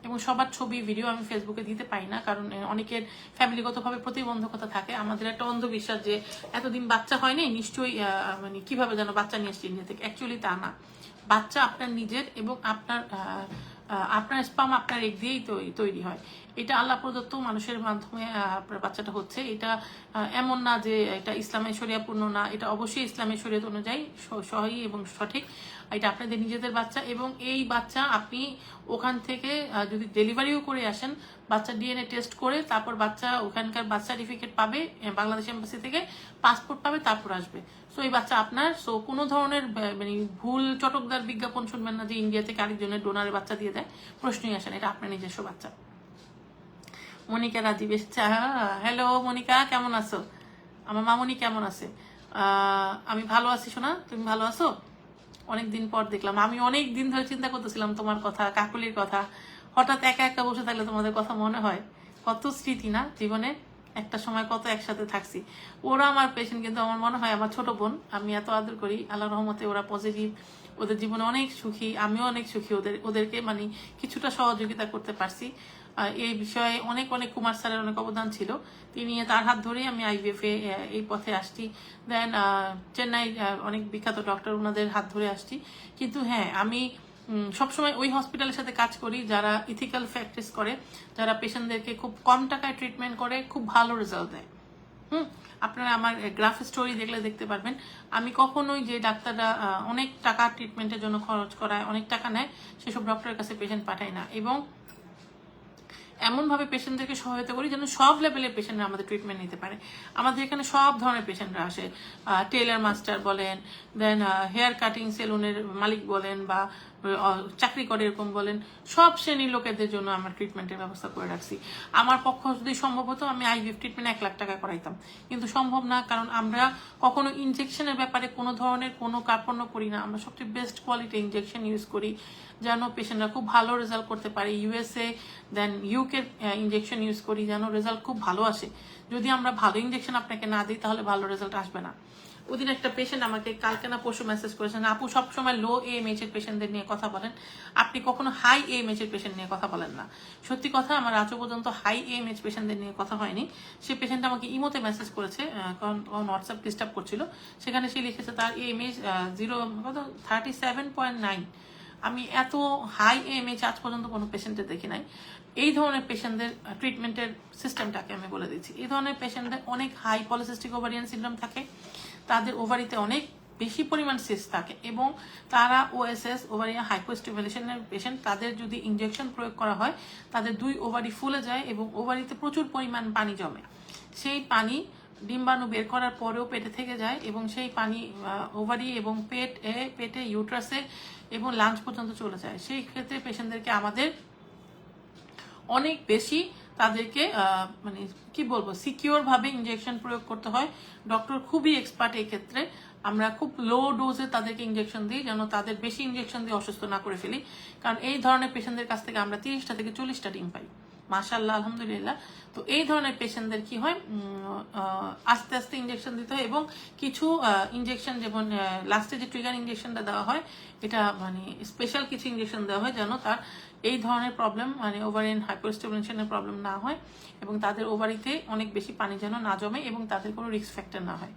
এবং সবার ছবি ভিডিও আমি ফেসবুকে দিতে পাই না, কারণ অনেকের ফ্যামিলিগতভাবে প্রতিবন্ধকতা থাকে। আমাদের একটা অন্ধবিশ্বাস যে এতদিন বাচ্চা হয়নি, নিশ্চয়ই মানে কিভাবে যেন বাচ্চা নিয়ে এসছে ইন্ডিয়া থেকে। অ্যাকচুয়ালি তা না, বাচ্চা আপনার নিজের, এবং আপনার স্পাম আপনার এগ দিয়েই তৈরি হয়। এটা আল্লাহ প্রদত্ত, মানুষের মাধ্যমে আপনার বাচ্চাটা হচ্ছে। এটা এমন না যে এটা ইসলামের শরিয়াপূর্ণ না, এটা অবশ্যই ইসলামের শরিয়ত অনুযায়ী সহি এবং সঠিক। এটা আপনাদের নিজেদের বাচ্চা, এবং এই বাচ্চা আপনি ওখান থেকে যদি ডেলিভারিও করে আসেন, বাচ্চা ডিএনএ টেস্ট করে তারপর বাচ্চা ওখানকার বার্থ সার্টিফিকেট পাবে, বাংলাদেশ এম্বাসি থেকে পাসপোর্ট পাবে, তারপর আসবে। সো এই বাচ্চা আপনার। সো কোনো ধরনের মানে ভুল চটকদার বিজ্ঞাপন শুনবেন না যে ইন্ডিয়া থেকে আরেকজনের ডোনারের বাচ্চা দিয়ে দেয়, প্রশ্নই আসেন, এটা আপনার নিজস্ব বাচ্চা। মনিকা রাজীব এসছে। হ্যালো মনিকা, কেমন আছো? আমার মামনি কেমন আছে? আমি ভালো আছি সোনা, তুমি ভালো আছো? অনেকদিন পর দেখলাম। আমি অনেক দিন ধরে চিন্তা করতেছিলাম তোমার কথা, কাকুলির কথা। হঠাৎ একা একা বসে থাকলে তোমাদের কথা মনে হয়। কত স্মৃতি না জীবনে, একটা সময় কত একসাথে থাকছি। ওরা আমার পেশেন্ট, কিন্তু আমার মনে হয় আমার ছোট বোন। আমি এত আদর করি, আল্লাহর রহমতে ওরা পজিটিভ, ওদের জীবনে অনেক সুখী, আমিও অনেক সুখী। ওদেরকে মানে কিছুটা সহযোগিতা করতে পারছি। এই বিষয়ে অনেক অনেক কুমার স্যারের অনেক অবদান ছিল। তিনি, তার হাত ধরেই আমি আইভিএফ এ এই পথে আসছি। দেন চেন্নাই অনেক বিখ্যাত ডক্টর, ওনাদের হাত ধরে আসছি। কিন্তু হ্যাঁ, আমি সবসময় ওই হসপিটালের সাথে কাজ করি যারা ইথিক্যাল প্র্যাকটিস করে, যারা পেশেন্টদেরকে খুব কম টাকায় ট্রিটমেন্ট করে, খুব ভালো রেজাল্ট দেয়। আপনারা আমার গ্রাফ স্টোরি দেখলে দেখতে পারবেন। আমি কখনোই যে ডাক্তাররা অনেক টাকা ট্রিটমেন্টের জন্য খরচ করায়, অনেক টাকা নেয়, সেসব ডক্টরের কাছে পেশেন্ট পাঠাই না, এবং এমনভাবে পেশেন্টদেরকে সহায়তা করি যেন সব লেভেলের পেশেন্টরা আমাদের ট্রিটমেন্ট নিতে পারে। আমাদের এখানে সব ধরনের পেশেন্টরা আসে, টেলার মাস্টার বলেন, দেন হেয়ার কাটিং সেলুনের মালিক বলেন, বা চাকরি করে এরকম বলেন, সব শ্রেণীর লোকেদের জন্য আমরা ট্রিটমেন্টের ব্যবস্থা করে রাখছি। আমার পক্ষ যদি সম্ভব হতো আমি আইভিএফ ট্রিটমেন্ট 1 লাখ টাকা করাইতাম, কিন্তু সম্ভব না, কারণ আমরা কখনো ইনজেকশনের ব্যাপারে কোনো ধরনের কোনো কার্পণ্য করি না। আমরা সবচেয়ে বেস্ট কোয়ালিটি ইনজেকশন ইউজ করি যেন পেশেন্টরা খুব ভালো রেজাল্ট করতে পারে। ইউএসএ দেন ইউকে ইনজেকশন ইউজ করি যেন রেজাল্ট খুব ভালো আসে। যদি আমরা ভালো ইনজেকশন আপনাকে না দিই তাহলে ভালো রেজাল্ট আসবে না। ওদিন একটা পেশেন্ট আমাকে কালকে না পরশু মেসেজ করেছেন, আপু সবসময় লো AMH এর পেশেন্টদের নিয়ে কথা বলেন, আপনি কখনো হাই AMH এর পেশেন্ট নিয়ে কথা বলেন না। সত্যি কথা, আমার আজও পর্যন্ত হাই AMH পেশেন্টদের নিয়ে কথা হয়নি। সে পেশেন্ট আমাকে ইমোতে মেসেজ করেছে, কারণ হোয়াটসঅ্যাপ ডিস্টার্ব করছিল। সেখানে সে লিখেছে তার AMH 37.9। আমি এত হাই AMH আজ পর্যন্ত কোনো পেশেন্টের দেখি নাই। এই ধরনের পেশেন্টদের ট্রিটমেন্টের সিস্টেমটাকে আমি বলে দিচ্ছি। এই ধরনের পেশেন্টদের অনেক হাই পলিসিস্টিক ওভারিয়ান সিনড্রোম থাকে, তাদের ওভারিতে অনেক বেশি পরিমাণ সিস্ট থাকে, এবং তারা OSS ওভারিয়ান হাইপোস্টিমুলেশনের পেশেন্ট। তাদের যদি ইনজেকশন প্রয়োগ করা হয় তাদের 2 ওভারি ফুলে যায় এবং ওভারিতে প্রচুর পরিমাণ পানি জমে। সেই পানি ডিম্বাণু বের করার পরেও পেটে থেকে যায়, এবং সেই পানি ওভারি এবং পেটে ইউট্রাসে এবং লাঞ্চ পর্যন্ত চলে যায়। সেই ক্ষেত্রে পেশেন্টদেরকে আমাদের অনেক বেশি তাদেরকে মানে কি বলবো সিকিউর ভাবে ইনজেকশন প্রয়োগ করতে হয়। ডক্টর খুবই এক্সপার্ট এই ক্ষেত্রে। আমরা খুব লো ডোজে তাদেরকে ইনজেকশন দিই যেন তাদের বেশি ইনজেকশন দিয়ে অসুস্থ না করে ফেলি, কারণ এই ধরনের পেশেন্টদের কাছ থেকে আমরা 30টা থেকে 40টা ডিম পাই, মাশাআল্লাহ, আলহামদুলিল্লাহ। তো এই ধরনের পেশেন্টদের কি হয়, আস্তে আস্তে ইনজেকশন দিতে হয়, এবং কিছু ইনজেকশন যেমন লাস্টে যে ট্রিগার ইনজেকশনটা দেওয়া হয়, এটা মানে স্পেশাল কিছু ইনজেকশন দেওয়া হয় যেন তার এই ধরনের প্রবলেম মানে ওভারিয়ান হাইপারস্টিমুলেশনের প্রবলেম না হয়, এবং তাদের ওভারিতে অনেক বেশি পানি যেন না জমে, এবং তাদের কোনো রিস্ক ফ্যাক্টর না হয়।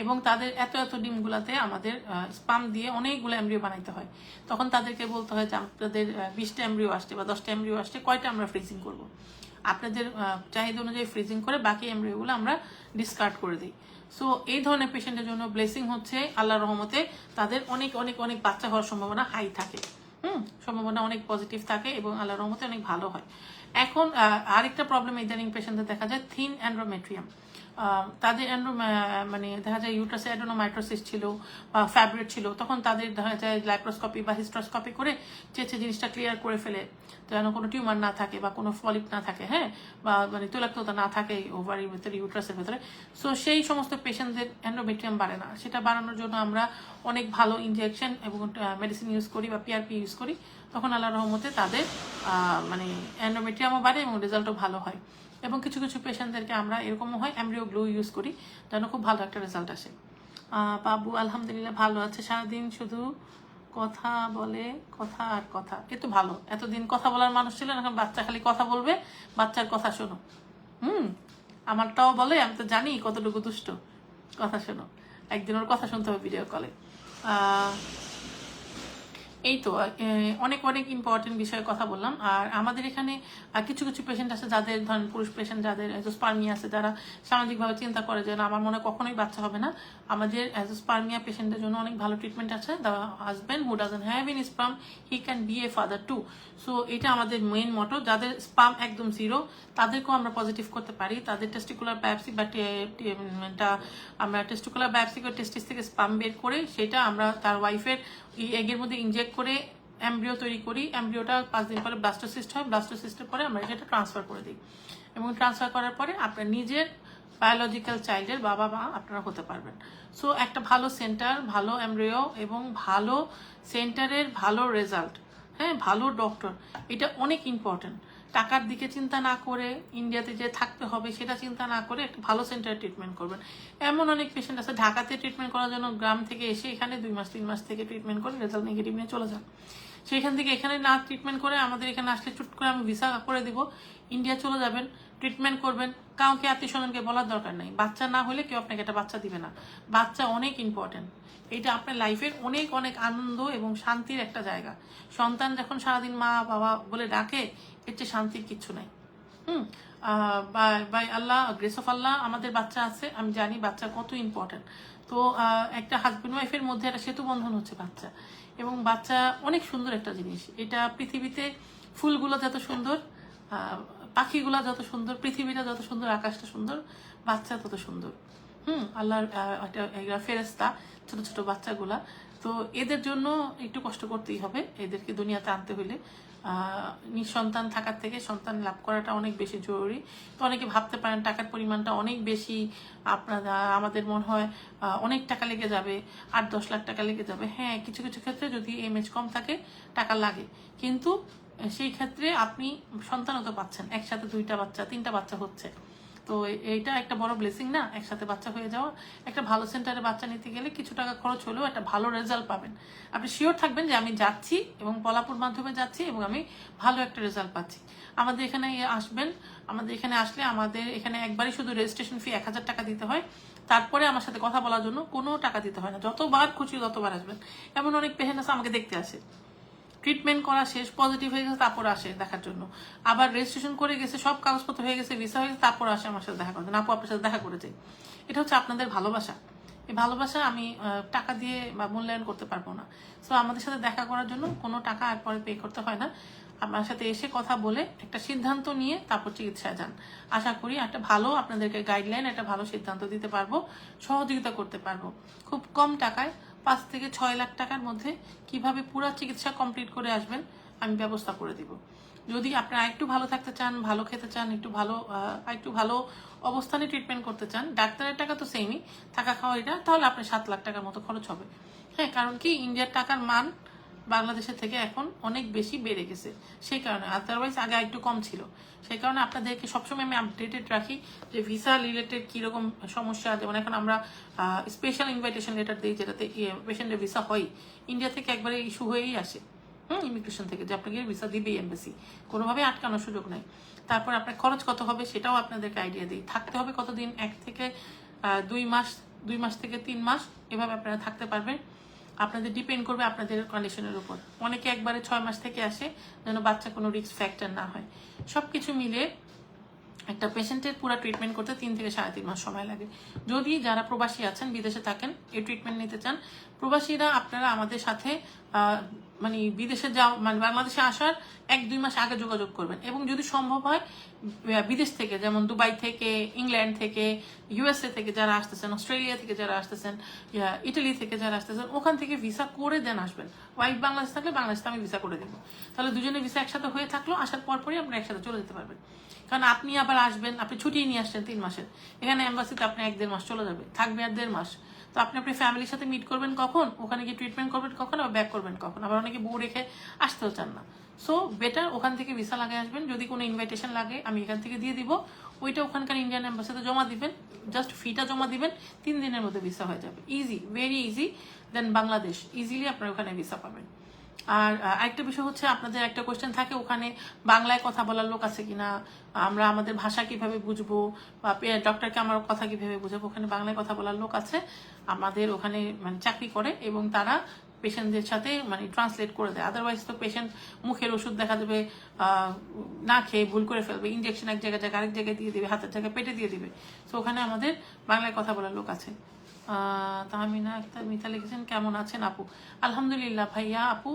এবং তাদের এত এত ডিমগুলাতে আমাদের স্পাম দিয়ে অনেকগুলো এমব্রিও বানাইতে হয়। তখন তাদেরকে বলতে হয় যে আপনাদের 20টা এমব্রিও আসছে বা 10টা এমব্রিও আসছে, কয়টা আমরা ফ্রিজিং করব। আপনাদের চাহিদা অনুযায়ী ফ্রিজিং করে বাকি এমব্রিওগুলো আমরা ডিসকার্ড করে দিই। সো এই ধরনের পেশেন্টের জন্য ব্লেসিং হচ্ছে আল্লাহর রহমতে তাদের অনেক অনেক অনেক বাচ্চা হওয়ার সম্ভাবনা হাই থাকে, সম্ভাবনা অনেক পজিটিভ থাকে, এবং আল্লাহর রহমতে অনেক ভালো হয়। এখন আরেকটা প্রবলেম ইদানিং পেশেন্টদের দেখা যায় থিন অ্যান্ড্রোমেট্রিয়াম। তাদের মানে দেখা যায় ইউট্রাসে অ্যাডেনোমাইট্রোসিস ছিল বা ফ্যাব্রিক ছিল, তখন তাদের দেখা যায় ল্যাপ্রোস্কোপি বা হিস্ট্রোস্কোপি করে চেয়েছে জিনিসটা ক্লিয়ার করে ফেলে যেন কোনো টিউমার না থাকে বা কোনো ফলিপ না থাকে, হ্যাঁ, বা মানে তৈলাক্ততা না থাকে ওভারির ভেতরে, ইউট্রাসের ভেতরে। সো সেই সমস্ত পেশেন্টদের অ্যান্ড্রোমেট্রিয়াম বাড়ে না। সেটা বাড়ানোর জন্য আমরা অনেক ভালো ইনজেকশন এবং মেডিসিন ইউজ করি বা PRP ইউজ করি। তখন আল্লাহর রহমতে তাদের মানে অ্যান্ড্রোমেট্রিয়ামও বাড়ে এবং রেজাল্টও ভালো হয়। এবং কিছু কিছু পেশেন্টদেরকে আমরা এরকমও হয় এমব্রিও গ্লু ইউজ করি যেন খুব ভালো একটা রেজাল্ট আসে। বাবু আলহামদুলিল্লাহ ভালো আছে, সারাদিন শুধু কথা বলে, কথা আর কথা। এ তো ভালো, এতদিন কথা বলার মানুষ ছিলেন, এখন বাচ্চা খালি কথা বলবে, বাচ্চার কথা শোনো। আমারটাও বলে, আমি তো জানি কতটুকু দুষ্ট, কথা শোনো। একদিন ওর কথা শুনতে হবে ভিডিও কলে। এই তো অনেক অনেক ইম্পর্টেন্ট বিষয়ে কথা বললাম। আর আমাদের এখানে কিছু কিছু পেশেন্ট আছে যাদের ধরেন পুরুষ পেশেন্ট যাদের অ্যাজোস্পার্মিয়া আছে, যারা সামাজিকভাবে চিন্তা করে যে না আমার মনে কখনোই বাচ্চা হবে না। আমাদের অ্যাজোস্পার্মিয়া পেশেন্টের জন্য অনেক ভালো ট্রিটমেন্ট আছে। The husband who doesn't have any sperm he can B a father to. So এটা আমাদের মেইন মটো। যাদের স্পার্ম একদম জিরো তাদেরকেও আমরা পজিটিভ করতে পারি। তাদের টেস্টিকুলার বায়োপসি বা আমরা টেস্টিকুলার বায়োপসি করে টেস্টিস থেকে স্পার্ম বের করে সেটা আমরা তার ওয়াইফের এগের মধ্যে ইনজেক্ট করে এমব্রিও তৈরি করি। এমব্রিওটা 5 দিন পরে ব্লাস্টোসিস্ট হয়, ব্লাস্টোসিস্টের পরে আমরা সেটা ট্রান্সফার করে দিই, এবং ট্রান্সফার করার পরে আপনার নিজের বায়োলজিক্যাল চাইল্ডের বাবা মা আপনারা হতে পারবেন। সো একটা ভালো সেন্টার, ভালো এমব্রিও এবং ভালো সেন্টারের ভালো রেজাল্ট, হ্যাঁ, ভালো ডক্টর, এটা অনেক ইম্পর্টেন্ট। টাকার দিকে চিন্তা না করে, ইন্ডিয়াতে যে থাকতে হবে সেটা চিন্তা না করে একটা ভালো সেন্টারে ট্রিটমেন্ট করবেন। এমন অনেক পেশেন্ট আছে ঢাকাতে ট্রিটমেন্ট করার জন্য গ্রাম থেকে এসে এখানে 2 মাস 3 মাস থেকে ট্রিটমেন্ট করে রেজাল্ট নেগেটিভ নিয়ে চলে যান। সেইখান থেকে এখানে না ট্রিটমেন্ট করে আমাদের এখানে আসলে চুট করে আমি ভিসা করে দিব, ইন্ডিয়া চলে যাবেন, ট্রিটমেন্ট করবেন। কাউকে আত্মীয় স্বজনকে বলার দরকার নেই। বাচ্চা না হলে কেউ আপনাকে একটা বাচ্চা দিবে না। বাচ্চা অনেক ইম্পর্টেন্ট, এটা আপনার লাইফের অনেক অনেক আনন্দ এবং শান্তির একটা জায়গা। সন্তান যখন সারাদিন মা বাবা বলে ডাকে, এর চেয়ে শান্তির কিচ্ছু নাই। বাই আল্লাহ, গ্রেস অফ আল্লাহ আমাদের বাচ্চা আছে। আমি জানি বাচ্চা কত ইম্পর্টেন্ট। তো একটা হাজব্যান্ড ওয়াইফের মধ্যে একটা সেতু বন্ধন হচ্ছে বাচ্চা, এবং বাচ্চা অনেক সুন্দর একটা জিনিস। এটা পৃথিবীতে ফুলগুলো যত সুন্দর, পাখিগুলা যত সুন্দর, পৃথিবীটা যত সুন্দর, আকাশটা সুন্দর, বাচ্চা তত সুন্দর। আল্লাহর ফেরেস্তা ছোট ছোট বাচ্চাগুলা। তো এদের জন্য একটু কষ্ট করতেই হবে, এদেরকে দুনিয়াতে আনতে হলে নিঃসন্তান থাকার থেকে সন্তান লাভ করাটা অনেক বেশি জরুরি। তো অনেকে ভাবতে পারেন টাকার পরিমাণটা অনেক বেশি, আপনারা আমাদের মনে হয় অনেক টাকা লেগে যাবে, 8-10 লাখ টাকা লেগে যাবে। হ্যাঁ, কিছু কিছু ক্ষেত্রে যদি এমএজ কম থাকে টাকা লাগে, কিন্তু সেই ক্ষেত্রে আপনি সন্তানও তো পাচ্ছেন, একসাথে 2টা বাচ্চা 3টা বাচ্চা হচ্ছে। তো এইটা একটা বড় ব্লেসিং না, একসাথে বাচ্চা হয়ে যাওয়া। একটা ভালো সেন্টারে বাচ্চা নিতে গেলে কিছু টাকা খরচ হলেও একটা ভালো রেজাল্ট পাবেন। আপনি শিওর থাকবেন যে আমি যাচ্ছি এবং পলাপুর মাধ্যমে যাচ্ছি এবং আমি ভালো একটা রেজাল্ট পাচ্ছি। আমাদের এখানে আসবেন, আমাদের এখানে আসলে আমাদের এখানে একবারই শুধু রেজিস্ট্রেশন ফি 1000 টাকা দিতে হয়। তারপরে আমার সাথে কথা বলার জন্য কোনো টাকা দিতে হয় না, যতবার খুশি ততবার আসবেন। এমন অনেক পেশেন্ট আছে আমাকে দেখতে আসে, ট্রিটমেন্ট করা শেষ, পজিটিভ হয়ে গেছে, তারপর আসে দেখার জন্য। আবার রেজিস্ট্রেশন করে গেছে, সব কাগজপত্র হয়ে গেছে, ভিসা হয়ে গেছে, তারপর আসে আমার সাথে দেখা করতে। আপু আপনার সাথে দেখা করে যাই। এটা হচ্ছে আপনাদের ভালোবাসা। এই ভালোবাসা আমি টাকা দিয়ে বা মূল্যায়ন করতে পারবো না। সো আমাদের সাথে দেখা করার জন্য কোনো টাকা এরপরে পে করতে হয় না। আমার সাথে এসে কথা বলে একটা সিদ্ধান্ত নিয়ে তারপর চিকিৎসায় যান। আশা করি একটা ভালো আপনাদেরকে গাইডলাইন, একটা ভালো সিদ্ধান্ত দিতে পারবো, সহযোগিতা করতে পারবো। খুব কম টাকায় 5 থেকে 6 লাখ টাকার মধ্যে কিভাবে পুরো চিকিৎসা কমপ্লিট করে আসবেন আমি ব্যবস্থা করে দিব। যদি আপনারা একটু ভালো থাকতে চান, ভালো খেতে চান, একটু ভালো অবস্থানে ট্রিটমেন্ট করতে চান, ডাক্তারের টাকা তো সেমই, থাকা খাওয়া এটা, তাহলে আপনার 7 লাখ টাকার মতো খরচ হবে। হ্যাঁ, কারণ কি ইন্ডিয়ার টাকার মান বাংলাদেশের থেকে এখন অনেক বেশি বেড়ে গেছে, সেই কারণে। আদারওয়াইজ আগে একটু কম ছিল, সেই কারণে আপনাদেরকে সবসময় আমি আপডেটেড রাখি যে ভিসা রিলেটেড কীরকম সমস্যা। যেমন এখন আমরা স্পেশাল ইনভাইটেশন লেটার দিই, যেটাতে পেশেন্টের ভিসা হয়, ইন্ডিয়া থেকে একবারে ইস্যু হয়েই আসে ইমিগ্রেশন থেকে, যে আপনাকে ভিসা দিবেই এমবাসি, কোনোভাবে আটকানোর সুযোগ নেই। তারপর আপনার খরচ কত হবে সেটাও আপনাদেরকে আইডিয়া দিই। থাকতে হবে কতদিন, 1 থেকে 2 মাস, 2 মাস থেকে 3 মাস, এভাবে আপনারা থাকতে পারবেন। আপনাদের ডিপেন্ড করবে আপনাদের কন্ডিশনের উপর। অনেকে একবারে 6 মাস থেকে আসে যেন বাচ্চা কোনো রিস্ক ফ্যাক্টর না হয়। সব কিছু মিলে একটা পেশেন্টের পুরো ট্রিটমেন্ট করতে 3 থেকে 3.5 মাস সময় লাগে। যদি যারা প্রবাসী আছেন, বিদেশে থাকেন, এই ট্রিটমেন্ট নিতে চান, প্রবাসীরা আপনারা আমাদের সাথে মানে বিদেশে মানে বাংলাদেশে আসার 1-2 মাস আগে যোগাযোগ করবেন। এবং যদি সম্ভব হয় বিদেশ থেকে, যেমন দুবাই থেকে, ইংল্যান্ড থেকে, ইউএসএ থেকে যারা আসতেছেন, অস্ট্রেলিয়া থেকে যারা আসতেছেন, ইটালি থেকে যারা আসতেছেন, ওখান থেকে ভিসা করে দেন আসবেন। ওয়াইফ বাংলাদেশ থাকলে বাংলাদেশে আমি ভিসা করে দেবো, তাহলে দুজনের ভিসা একসাথে হয়ে থাকলো, আসার পরপরই আপনারা একসাথে চলে যেতে পারবেন। কারণ আপনি আবার আসবেন, আপনি ছুটিয়ে নিয়ে আসছেন 3 মাসের, এখানে এম্বাসিতে আপনি 1-1.5 মাস চলে যাবে, থাকবে আর 1.5 মাস। তো আপনি ফ্যামিলির সাথে মিট করবেন কখন, ওখানে গিয়ে ট্রিটমেন্ট করবেন কখন, আবার ব্যাক করবেন কখন। আবার অনেকে বউ রেখে আসতেও চান না। সো বেটার ওখান থেকে ভিসা লাগাই আসবেন। যদি কোনো ইনভাইটেশন লাগে আমি এখান থেকে দিয়ে দিব, ওইটা ওখানকার ইন্ডিয়ান এম্বাসিতে জমা দিবেন, জাস্ট ফিটা জমা দিবেন, 3 দিনের মধ্যে ভিসা হয়ে যাবে। Easy, very easy. Then Bangladesh easily আপনারা ওখানে ভিসা পাবেন। আর আরেকটা বিষয় হচ্ছে, আপনাদের একটা কোয়েশ্চেন থাকে ওখানে বাংলায় কথা বলার লোক আছে কিনা, আমরা আমাদের ভাষা কিভাবে বুঝবো, বা ডক্টরকে আমার কথা কিভাবে বুঝবো। ওখানে বাংলায় কথা বলার লোক আছে, আমাদের ওখানে মানে চাকরি করে, এবং তারা পেশেন্টদের সাথে মানে ট্রান্সলেট করে দেয়। আদারওয়াইজ তো পেশেন্ট মুখের ওষুধ দেখা দেবে, না খেয়ে ভুল করে ফেলবে, ইঞ্জেকশন এক জায়গায় আরেক জায়গায় দিয়ে দিবে, হাতের জায়গায় পেটে দিয়ে দিবে। তো ওখানে আমাদের বাংলায় কথা বলার লোক আছে। তাহমিনা আক্তার মিতা লিখেছেন, কেমন আছেন আপু? আলহামদুলিল্লাহ ভাইয়া, আপু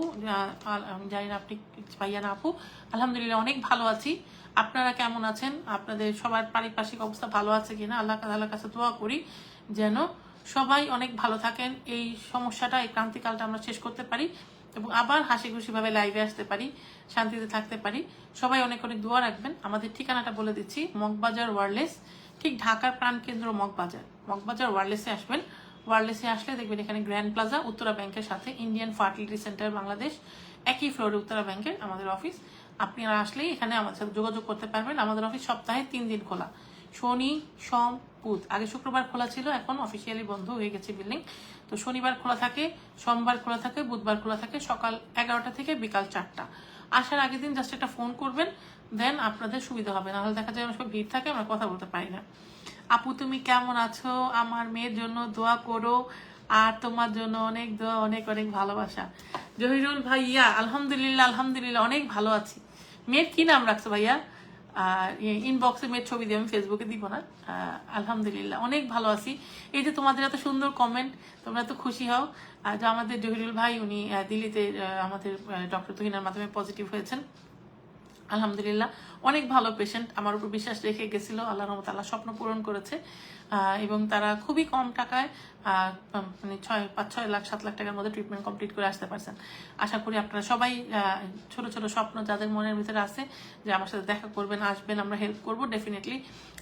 জানি না আপনি ভাইয়া না আপু, আলহামদুলিল্লাহ অনেক ভালো আছি। আপনারা কেমন আছেন? আপনাদের সবার পারিপার্শ্বিক অবস্থা ভালো আছে কিনা? আল্লাহর কাছে দোয়া করি যেন সবাই অনেক ভালো থাকেন, এই সমস্যাটা, এই ক্রান্তিকালটা আমরা শেষ করতে পারি এবং আবার হাসি খুশিভাবে লাইভে আসতে পারি, শান্তিতে থাকতে পারি। সবাই অনেক অনেক দোয়া রাখবেন। আমাদের ঠিকানাটা বলে দিচ্ছি, মগবাজার ওয়ারলেস, ঠিক ঢাকার প্রাণকেন্দ্র মগবাজার ওয়ারলেসে আসবেন। ওয়ারলেসে আসলে দেখবেন এখানে গ্র্যান্ড প্লাজা, উত্তরা ব্যাংকের সাথে ইন্ডিয়ান ফার্টিলিটি সেন্টার বাংলাদেশ, একই ফ্লোরে উত্তরা ব্যাংকের আমাদের অফিস। আপনারা আসলেই এখানে আমাদের সাথে যোগাযোগ করতে পারবেন। আমাদের অফিস সপ্তাহে 3 দিন খোলা, শনি, সোম, বুধ। আগে শুক্রবার খোলা ছিল, এখন অফিসিয়ালি বন্ধ হয়ে গেছে বিল্ডিং। তো শনিবার খোলা থাকে, সোমবার খোলা থাকে, বুধবার খোলা থাকে সকাল 11টা থেকে বিকাল 4টা। আসার আগের দিন জাস্ট একটা ফোন করবেন, দেন আপনাদের সুবিধা হবে। নাহলে দেখা যায় অনেক সময় ভিড় থাকে, আমরা কথা বলতে পারি না। আপু তুমি কেমন আছো? আমার মেয়ের জন্য দোয়া করো, আর তোমার জন্য অনেক দোয়া, অনেক অনেক ভালোবাসা। জহিরুল ভাইয়া, আলহামদুলিল্লাহ অনেক ভালো আছি। মেয়ের কি নাম রাখছো ভাইয়া? ইনবক্সে মেয়ের ছবি দিয়ে, আমি ফেসবুকে দিব না। আলহামদুলিল্লাহ অনেক ভালো আছি। এই যে তোমাদের এত সুন্দর কমেন্ট, তোমরা তো খুশি হও। যে আমাদের জহিরুল ভাই, উনি দিল্লিতে আমাদের ডক্টর তুহিনার মাধ্যমে পজিটিভ হয়েছেন। আলহামদুলিল্লাহ অনেক ভালো পেশেন্ট, আমার উপর বিশ্বাস রেখে গেছিল, আল্লাহর রহমতে আল্লাহ স্বপ্ন পূরণ করেছে। এবং তারা খুবই কম টাকায় মানে 5-6 লাখ 7 লাখ টাকার মধ্যে ট্রিটমেন্ট কমপ্লিট করে আসতে পারছেন। আশা করি আপনারা সবাই ছোট ছোট স্বপ্ন যাদের মনের ভিতরে আছে যে আমার সাথে দেখা করবেন, আসবেন, আমরা হেল্প করব ডেফিনেটলি।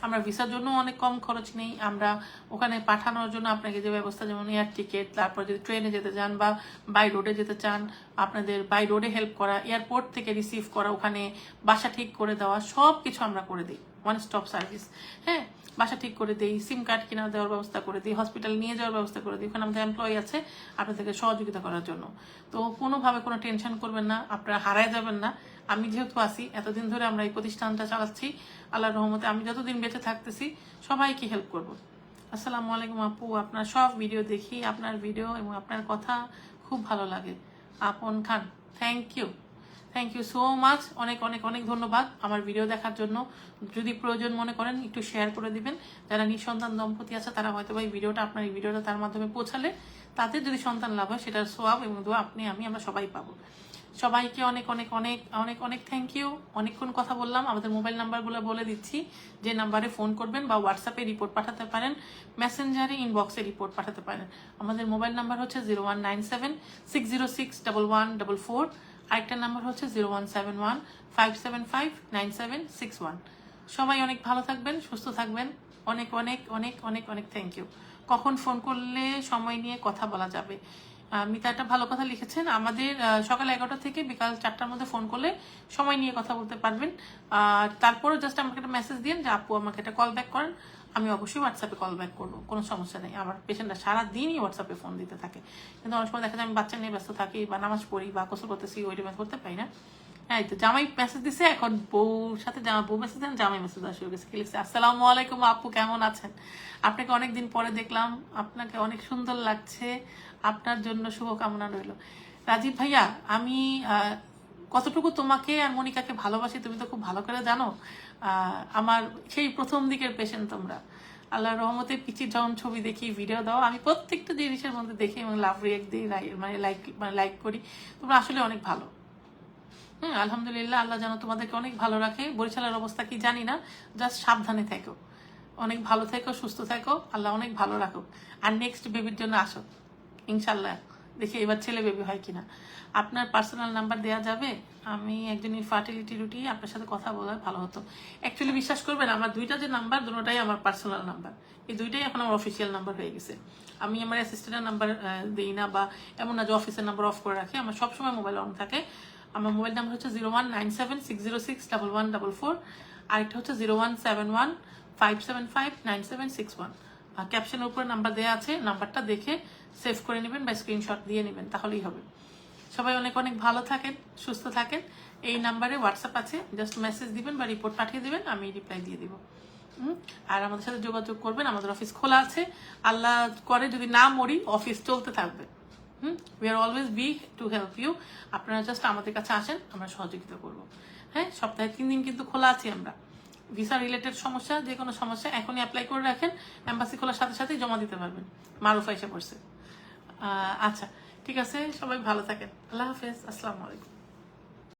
আমরা ভিসার জন্য অনেক কম খরচ নেই, আমরা ওখানে পাঠানোর জন্য আপনাকে যে ব্যবস্থা, যেমন এয়ার টিকিট, তারপর যদি ট্রেনে যেতে চান বা বাই রোডে যেতে চান, আপনাদের বাই রোডে হেল্প করা, এয়ারপোর্ট থেকে রিসিভ করা, ওখানে বাসা ঠিক করে দেওয়া, সব কিছু আমরা করে দিই। One stop service. হ্যাঁ, বাসা ঠিক করে দিই, সিম কার্ড কিনা দেওয়ার ব্যবস্থা করে দিই, হসপিটাল নিয়ে যাওয়ার ব্যবস্থা করে দিই। ওখানে আমাদের এমপ্লয়ি আছে আপনাদেরকে সহযোগিতা করার জন্য। তো কোনোভাবে কোনো টেনশন করবেন না, আপনারা হারায় যাবেন না। আমি যেহেতু আছি, এতদিন ধরে আমরা এই প্রতিষ্ঠানটা চালাচ্ছি, আল্লাহর রহমতে আমি যতদিন বেঁচে থাকতেছি সবাইকে হেল্প করব। আসসালামু আলাইকুম আপু, আপনার সব ভিডিও দেখি, আপনার ভিডিও এবং আপনার কথা খুব ভালো লাগে। আপন খান, থ্যাংক ইউ সো মাচ। অনেক অনেক অনেক ধন্যবাদ আমার ভিডিও দেখার জন্য। যদি প্রয়োজন মনে করেন একটু শেয়ার করে দিবেন। যারা নিঃসন্তান দম্পতি আছে তারা হয়তো এই ভিডিওটা, আপনার এই ভিডিওটা তার মাধ্যমে পৌঁছালে তাদের যদি সন্তান লাভ হয়, সেটার সোয়াব এবং দোয়া আপনি আমরা সবাই পাবো। সবাইকে অনেক অনেক অনেক অনেক অনেক থ্যাংক ইউ। অনেকক্ষণ কথা বললাম। আমাদের মোবাইল নাম্বারগুলো বলে দিচ্ছি, যে নাম্বারে ফোন করবেন বা হোয়াটসঅ্যাপে রিপোর্ট পাঠাতে পারেন, মেসেঞ্জারে ইনবক্সে রিপোর্ট পাঠাতে পারেন। আমাদের মোবাইল নাম্বার হচ্ছে 0197-606-1144। আরেকটা নাম্বার হচ্ছে 0171-575-9761। সবাই অনেক ভালো থাকবেন, সুস্থ থাকবেন। অনেক অনেক অনেক অনেক অনেক থ্যাংক ইউ। কখন ফোন করলে সময় নিয়ে কথা বলা যাবে? মিতা একটা ভালো কথা লিখেছেন। আমাদের সকাল 11টা থেকে বিকাল 4টার মধ্যে ফোন করলে সময় নিয়ে কথা বলতে পারবেন। তারপরও জাস্ট আমাকে একটা মেসেজ দিন যে আপু আমাকে একটা কল ব্যাক করেন, আমি অবশ্যই হোয়াটসঅ্যাপে কল ব্যাক করবো, কোনো সমস্যা নেই। আমার পেশেন্টরা সারাদিনই হোয়াটসঅ্যাপে ফোন দিতে থাকে, কিন্তু অনেক সময় দেখা যায় আমি বাচ্চা নিয়ে ব্যস্ত থাকি বা নামাজ পড়ি বা গোসল করতেছি, ওই টাইমে করতে পারি না। হ্যাঁ, তো জামাই মেসেজ দিছে, এখন বউর সাথে বউ মেসেজ দেন, জামাই মেসেজ আসে গেছে। কি লিখছে? আসসালামু আলাইকুম আপু, কেমন আছেন? আপনাকে অনেকদিন পরে দেখলাম, আপনাকে অনেক সুন্দর লাগছে, আপনার জন্য শুভকামনা রইল। রাজীব ভাইয়া, আমি কতটুকু তোমাকে আর মনিকাকে ভালোবাসি তুমি তো খুব ভালো করে জানো। আমার সেই প্রথম দিকের পেশেন্ট তোমরা। আল্লাহর রহমতে পিচির যখন ছবি দেখি, ভিডিও দাও, আমি প্রত্যেকটা জিনিসের মধ্যে দেখি এবং লাভ রিয়েক্ট দিই, মানে লাইক করি। তোমরা আসলে অনেক ভালো। আলহামদুলিল্লাহ, আল্লাহ যেন তোমাদেরকে অনেক ভালো রাখে। বরিশালের অবস্থা কি জানি না, জাস্ট সাবধানে থেকো, অনেক ভালো থেকো, সুস্থ থেকো, আল্লাহ অনেক ভালো রাখো। আর নেক্সট বেবির জন্য আসো ইনশাল্লাহ, দেখি এবার ছেলে বেবি হয় কিনা। আপনার পার্সোনাল নাম্বার দেওয়া যাবে? আমি একজন ফার্টিলিটি রুটি, আপনার সাথে কথা বলা ভালো হতো। অ্যাকচুয়ালি বিশ্বাস করবেন, আমার দুইটা যে নাম্বার, দুটোটাই আমার পার্সোনাল নাম্বার। এই দুইটাই এখন আমার অফিসিয়াল নাম্বার হয়ে গেছে। আমি আমার অ্যাসিস্ট্যান্টের নাম্বার দিই না, বা এমন না যে অফিসের নাম্বার অফ করে রাখি। আমার সবসময় মোবাইল অন থাকে। আমার মোবাইল নাম্বার হচ্ছে 0197-606-1144। আরেকটা হচ্ছে 0171-575-9761। ক্যাপশনের উপরে নাম্বার দেওয়া আছে, নাম্বারটা দেখে সেভ করে নেবেন বা স্ক্রিনশট দিয়ে নেবেন, তাহলেই হবে। সবাই অনেক অনেক ভালো থাকেন, সুস্থ থাকেন। এই নাম্বারে হোয়াটসঅ্যাপ আছে, জাস্ট মেসেজ দিবেন বা রিপোর্ট পাঠিয়ে দিবেন, আমি রিপ্লাই দিয়ে দিব। আর আমাদের সাথে যোগাযোগ করবেন। আমাদের অফিস খোলা আছে, আল্লাহ করে যদি না মরি অফিস চলতে থাকবে। We are always be to help you. আপনারা জাস্ট আমাদের কাছে আসেন, আমরা সহযোগিতা করবো। হ্যাঁ, সপ্তাহে 3 দিন কিন্তু খোলা আছি আমরা। ভিসা রিলেটেড সমস্যা, যে কোনো সমস্যা এখনই অ্যাপ্লাই করে রাখেন, এম্বাসি খোলার সাথে সাথেই জমা দিতে পারবেন। মারুফা এসে পড়ছে। আচ্ছা, ঠিক আছে, সবাই ভালো থাকেন। আল্লাহ হাফেজ, আসসালামু আলাইকুম।